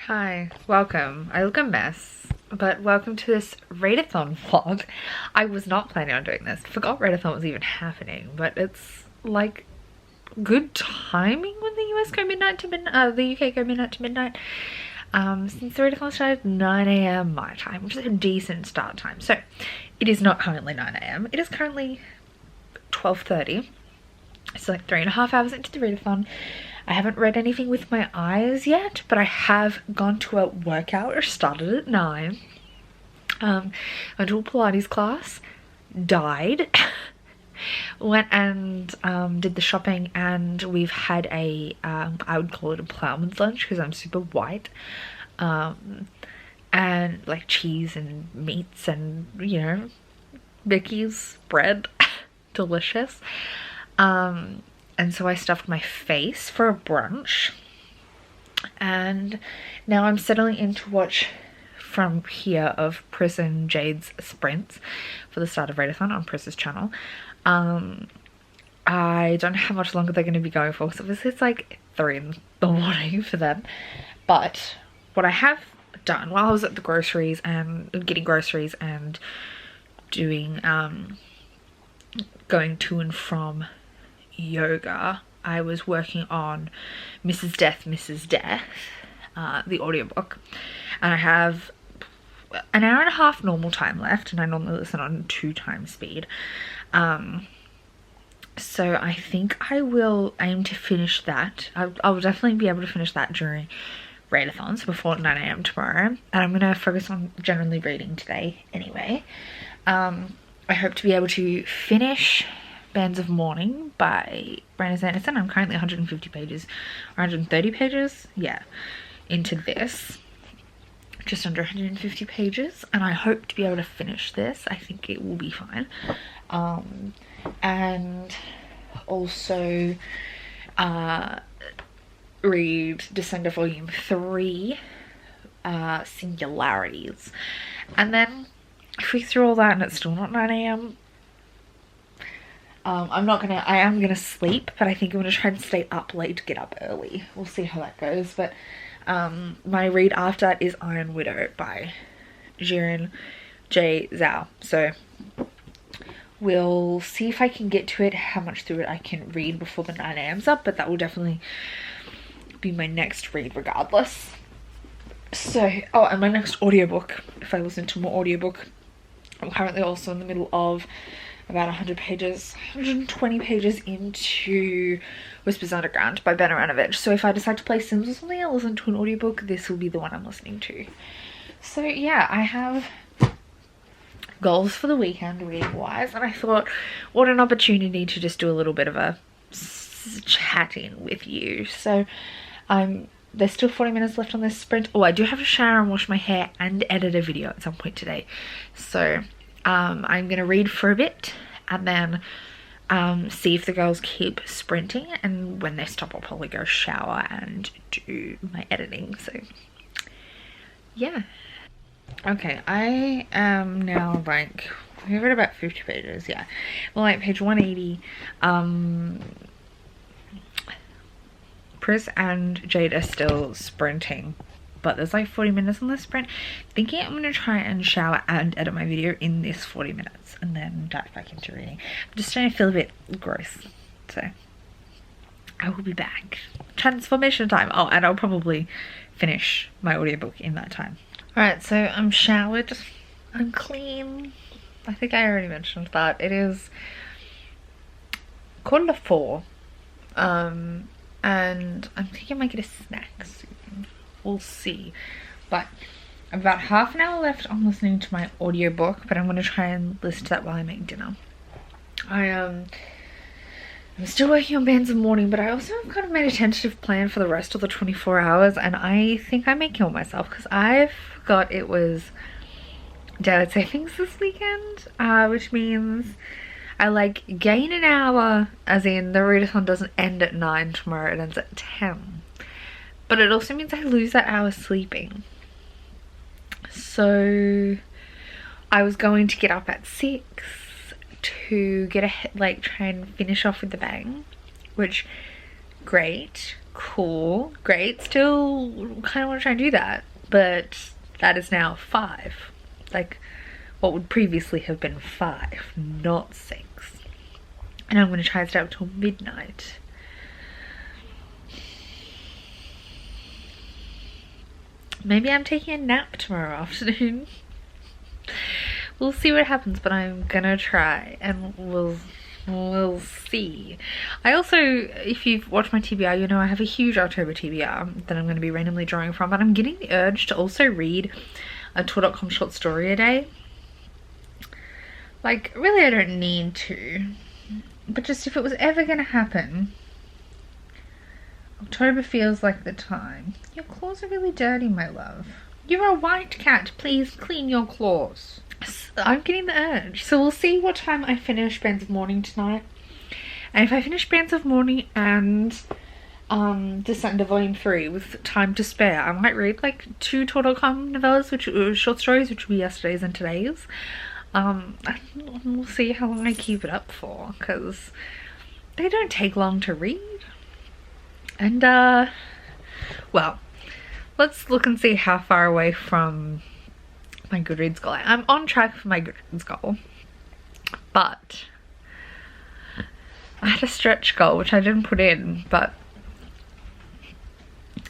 Hi, welcome. I look a mess, but welcome to this readathon vlog. I was not planning on doing this. Forgot readathon was even happening, but it's like good timing when the US go midnight to midnight, the UK go midnight to midnight. Since the readathon started at 9 AM my time, which is a decent start time. So it is not currently 9 AM. It is currently 12:30. It's like 3.5 hours into the readathon. I haven't read anything with my eyes yet, but I have gone to a workout or started at 9. Went to a Pilates class, died, went and did the shopping, and we've had a, I would call it a ploughman's lunch because I'm super white, and like cheese and meats and, you know, Mickey's bread, delicious. And so I stuffed my face for a brunch, and now I'm settling in to watch from here of Pris and Jade's sprints for the start of readathon on Pris's channel. I don't know how much longer they're going to be going for, so obviously it's like 3 in the morning for them. But what I have done while I was at the groceries and getting groceries and doing going to and from yoga, I was working on Mrs. Death, the audiobook, and I have an hour and a half normal time left, and I normally listen on 2 times speed. So I think I will aim to finish that. I will definitely be able to finish that during readathon, so before 9 AM tomorrow, and I'm going to focus on generally reading today anyway. I hope to be able to finish Bands of Mourning by Brandon Sanderson. I'm currently 150 pages, 130 pages, yeah, into this. Just under 150 pages, and I hope to be able to finish this. I think it will be fine. And also read Descender Volume 3, Singularities. And then if we through all that and it's still not 9 AM, I am gonna sleep, but I think I'm gonna try and stay up late to get up early. We'll see how that goes. But my read after that is Iron Widow by Jiren J. Zhao. So we'll see if I can get to it, how much through it I can read before the 9 AM's up, but that will definitely be my next read regardless. So, oh, and my next audiobook, if I listen to more audiobook, I'm currently also in the middle of about 100 pages, 120 pages into Whispers Underground by Ben Aranovich. So if I decide to play Sims or something, I'll listen to an audiobook. This will be the one I'm listening to. So yeah, I have goals for the weekend reading wise, and I thought what an opportunity to just do a little bit of a chatting with you. So there's still 40 minutes left on this sprint. Oh, I do have to shower and wash my hair and edit a video at some point today. So I'm gonna read for a bit and then see if the girls keep sprinting, and when they stop I'll probably go shower and do my editing. So yeah, okay, I am now like, we've read about 50 pages, yeah, well, like page 180. Pris and Jade are still sprinting, but there's like 40 minutes on this sprint. Thinking I'm going to try and shower and edit my video in this 40 minutes and then dive back into reading. I'm just starting to feel a bit gross, so I will be back. Transformation time. Oh, and I'll probably finish my audiobook in that time. Alright, so I'm showered, I'm clean. I think I already mentioned that. It is 3:45, and I'm thinking I might get a snack soon. We'll see. But about half an hour left on listening to my audiobook, but I'm going to try and listen to that while I make dinner. I'm still working on Bands of Mourning, but I also have kind of made a tentative plan for the rest of the 24 hours, and I think I may kill myself because I forgot it was daylight savings this weekend, which means I like gain an hour, as in the readathon doesn't end at 9 tomorrow, it ends at 10. But it also means I lose that hour sleeping. So I was going to get up at 6 to get try and finish off with the bang, which great. Cool, great. Still kind of want to try and do that, but that is now 5. Like what would previously have been 5, not 6. And I'm going to try and stay up till midnight. Maybe I'm taking a nap tomorrow afternoon. We'll see what happens, but I'm gonna try and we'll see. I also, if you've watched my TBR, you know I have a huge October TBR that I'm going to be randomly drawing from, but I'm getting the urge to also read a tour.com short story a day. Like, really I don't need to, but just if it was ever going to happen, October feels like the time. Your claws are really dirty, my love. You're a white cat, please clean your claws. I'm getting the urge. So we'll see what time I finish Bands of Mourning tonight. And if I finish Bands of Mourning and Descender Volume 3 with time to spare, I might read like 2 tour.com novellas, which short stories, which will be yesterday's and today's. And we'll see how long I keep it up for, because they don't take long to read. And well, let's look and see how far away from my Goodreads goal. I'm on track for my Goodreads goal, but I had a stretch goal which I didn't put in, but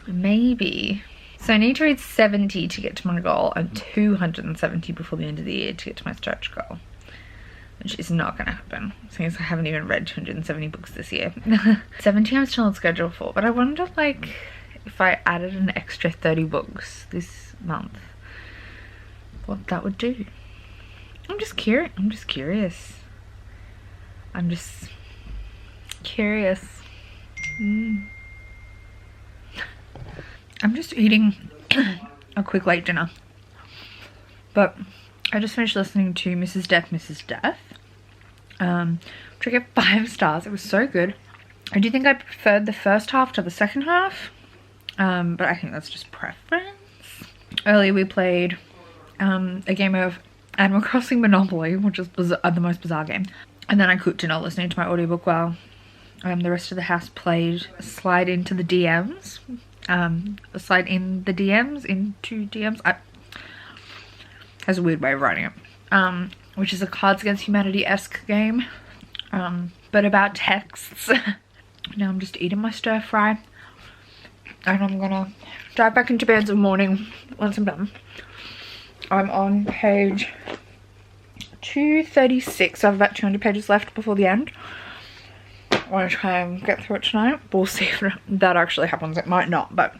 maybe. So I need to read 70 to get to my goal and 270 before the end of the year to get to my stretch goal, which is not going to happen since I haven't even read 270 books this year. 70 I'm still on schedule for, but I wonder like if I added an extra 30 books this month, what that would do. I'm just curious. I'm just curious. I'm just eating a quick late dinner, but I just finished listening to Mrs. Death, Mrs. Death, which I get 5 stars. It was so good. I do think I preferred the first half to the second half, but I think that's just preference. Earlier we played a game of Animal Crossing Monopoly, which is the most bizarre game, and then I cooked dinner listening to my audiobook while the rest of the house played Slide Into the DMs. Slide in the DMs into DMs. Has a weird way of writing it. Which is a Cards Against Humanity-esque game, but about texts. Now I'm just eating my stir fry, and I'm gonna dive back into Bands of Mourning once I'm done. I'm on page 236. I have about 200 pages left before the end. I want to try and get through it tonight. We'll see if that actually happens. It might not, but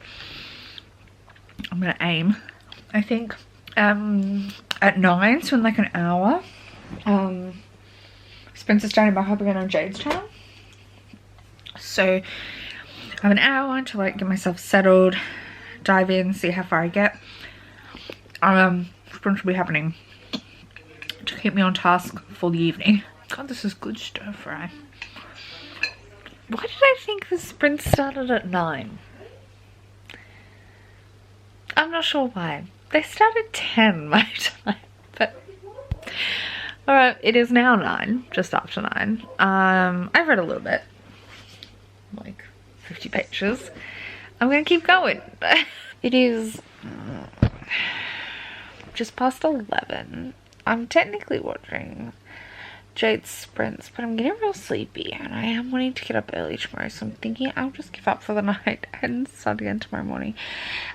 I'm gonna aim. I think at 9, so in like an hour, Spencer's starting back up again on Jadestown. So I have an hour to like get myself settled, dive in, see how far I get. Sprint will be happening to keep me on task for the evening. God, this is good stir fry. Why did I think the sprint started at 9? I'm not sure why. They started 10 my time, but alright, it is now 9, just after 9. I've read a little bit, like 50 pages. I'm gonna keep going. It is just past 11. I'm technically watching Jade's sprints, but I'm getting real sleepy and I am wanting to get up early tomorrow, so I'm thinking I'll just give up for the night and start again tomorrow morning.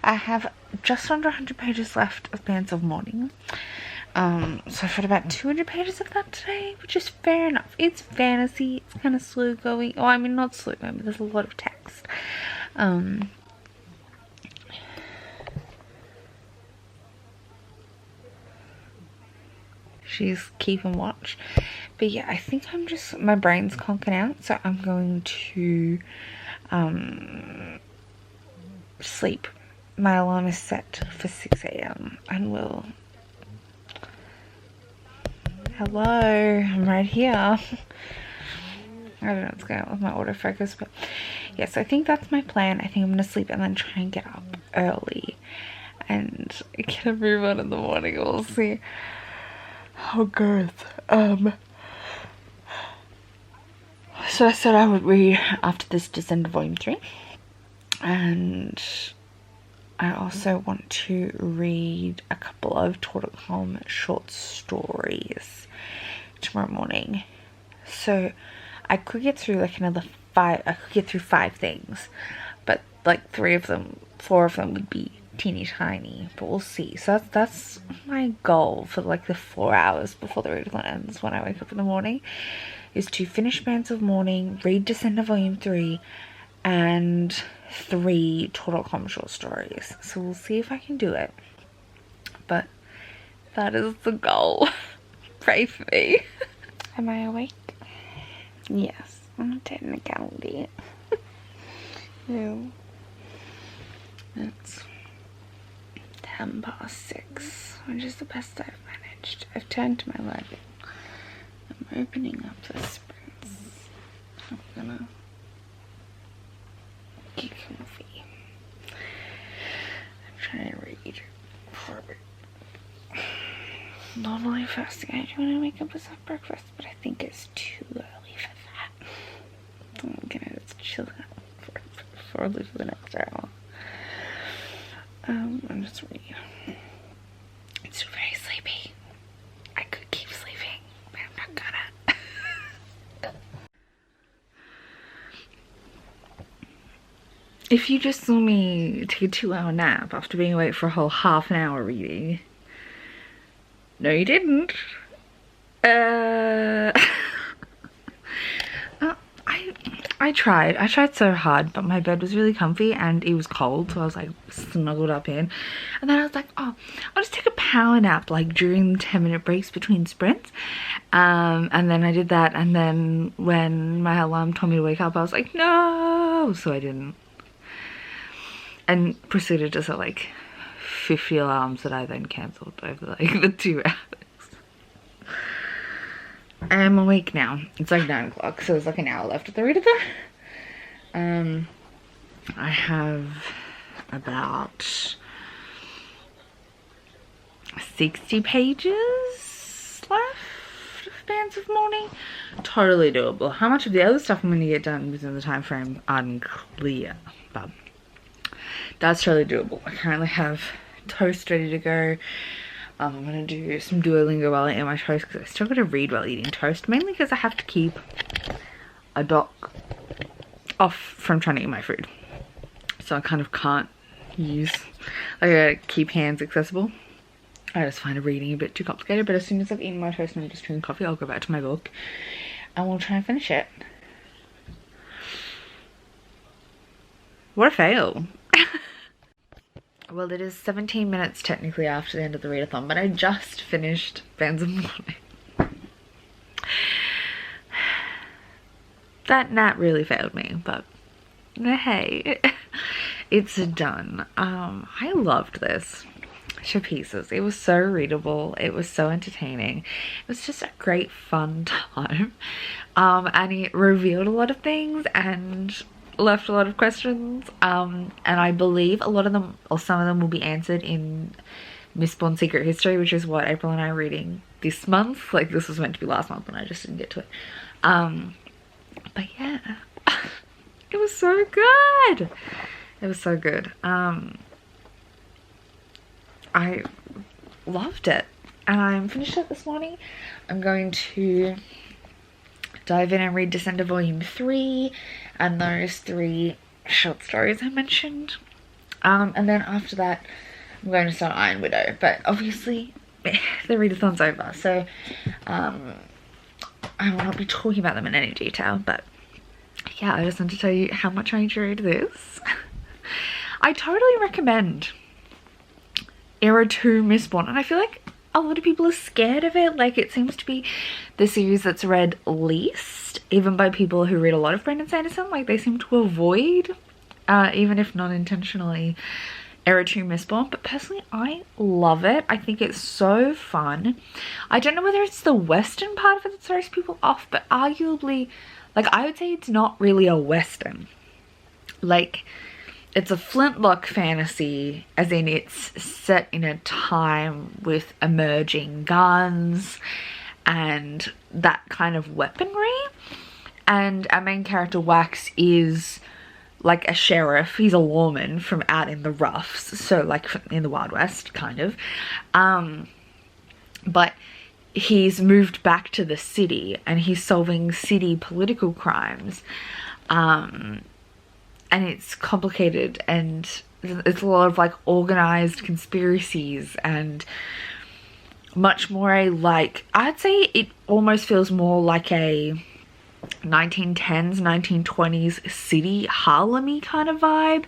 I have just under 100 pages left of Bands of Mourning, so I've read about 200 pages of that today, which is fair enough. It's fantasy, it's kind of slow going. Oh, I mean not slow going, but there's a lot of text. She's keeping watch, but yeah, I think I'm just, my brain's conking out, so I'm going to sleep. My alarm is set for 6 AM and will, hello, I'm right here. I don't know what's going on with my autofocus, but yes, I think that's my plan. I think I'm gonna sleep and then try and get up early and get a move on in the morning. We'll see how it goes. So I said I would read after this Descender Volume 3. And I also want to read a couple of Total short stories tomorrow morning. So I could get through like another 5, I could get through 5 things, but like 4 of them would be teeny tiny, but we'll see. So that's my goal for like the 4 hours before the readathon ends when I wake up in the morning, is to finish Bands of Morning, read Descender Volume 3, and 3 Total short stories. So we'll see if I can do it, but that is the goal. Pray for me. Am I awake? Yes, on technicality. No. It's 6:10, which is the best I've managed. I've turned to my lighting. I'm opening up the sprints. I'm gonna get comfy. I'm trying to read for normally first thing I do when I wake up is have breakfast, but I think it's too early for that. So I'm gonna just chill out for the next hour. I'm just reading. It's very sleepy. I could keep sleeping, but I'm not gonna. If you just saw me take a 2-hour nap after being awake for a whole half an hour reading, no you didn't. I tried so hard, but my bed was really comfy and it was cold, so I was like snuggled up in, and then I was like, oh, I'll just take a power nap like during the 10-minute breaks between sprints, and then I did that, and then when my alarm told me to wake up I was like, no, so I didn't, and proceeded to set like 50 alarms that I then cancelled over like the 2 hours. I'm awake now. It's like 9 o'clock, so there's like an hour left of the readathon. I have about 60 pages left of Bands of Morning. Totally doable. How much of the other stuff I'm going to get done within the time frame, unclear, but that's totally doable. I currently have toast ready to go. I'm going to do some Duolingo while I eat my toast, because I still got to read while eating toast, mainly because I have to keep a doc off from trying to eat my food. So I kind of can't use, like, I gotta keep hands accessible. I just find reading a bit too complicated, but as soon as I've eaten my toast and I'm just drinking coffee, I'll go back to my book and we'll try and finish it. What a fail. Well, it is 17 minutes technically after the end of the readathon, but I just finished Bands of Morning. That nap really failed me, but hey, it's done. I loved this to pieces. It was so readable. It was so entertaining. It was just a great fun time. And it revealed a lot of things and left a lot of questions, and I believe a lot of them, or some of them, will be answered in Mistborn Secret History, which is what April and I are reading this month. Like, this was meant to be last month and I just didn't get to it. But yeah, it was so good. It was so good. I loved it, and I'm finished it this morning. I'm going to dive in and read Descender Volume 3 and those 3 short stories I mentioned. And then after that, I'm going to start Iron Widow. But obviously, the readathon's over, so I will not be talking about them in any detail. But yeah, I just want to tell you how much I enjoyed this. I totally recommend Era 2 Mistborn, and I feel like a lot of people are scared of it. Like, it seems to be the series that's read least, even by people who read a lot of Brandon Sanderson. Like, they seem to avoid, even if not intentionally, Era 2 Mistborn. But personally, I love it. I think it's so fun. I don't know whether it's the Western part of it that throws people off, but arguably, like, I would say it's not really a Western. Like, it's a flintlock fantasy, as in it's set in a time with emerging guns and that kind of weaponry. And our main character, Wax, is like a sheriff. He's a lawman from out in the roughs, so like in the Wild West kind of, but he's moved back to the city and he's solving city political crimes, and it's complicated and it's a lot of like organized conspiracies and much more like, I'd say it almost feels more like a 1910s 1920s city Harlem-y kind of vibe,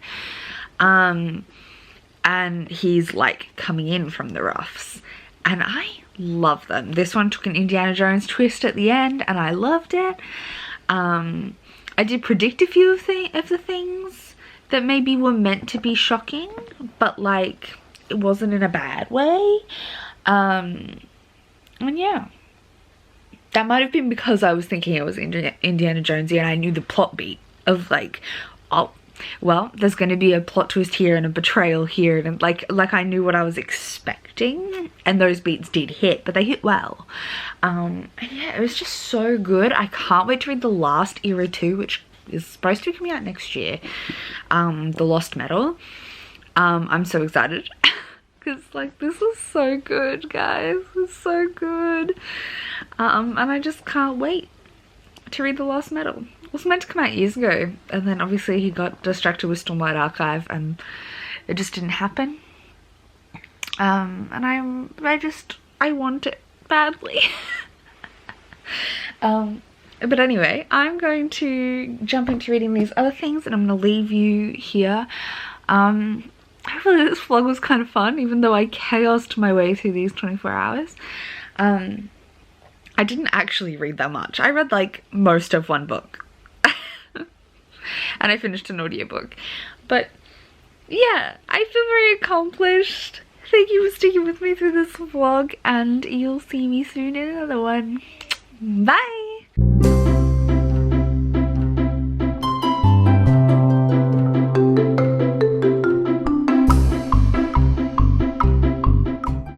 and he's like coming in from the roughs and I love them. This one took an Indiana Jones twist at the end and I loved it. I did predict a few of the things that maybe were meant to be shocking, but like it wasn't in a bad way. And yeah, that might have been because I was thinking it was Indiana Jonesy and I knew the plot beat of like, oh, well, there's going to be a plot twist here and a betrayal here, and like I knew what I was expecting, and those beats did hit, but they hit well. And yeah, it was just so good. I can't wait to read the last era 2, which is supposed to be coming out next year, The Lost Metal. I'm so excited because like this is so good, guys. It's so good. And I just can't wait to read The Lost Metal. It was meant to come out years ago, and then obviously he got distracted with Stormlight Archive and it just didn't happen. And I want it badly. But anyway, I'm going to jump into reading these other things and I'm going to leave you here. Hopefully this vlog was kind of fun, even though I chaosed my way through these 24 hours. I didn't actually read that much. I read like most of one book. And I finished an audiobook. But yeah, I feel very accomplished. Thank you for sticking with me through this vlog, and you'll see me soon in another one. Bye!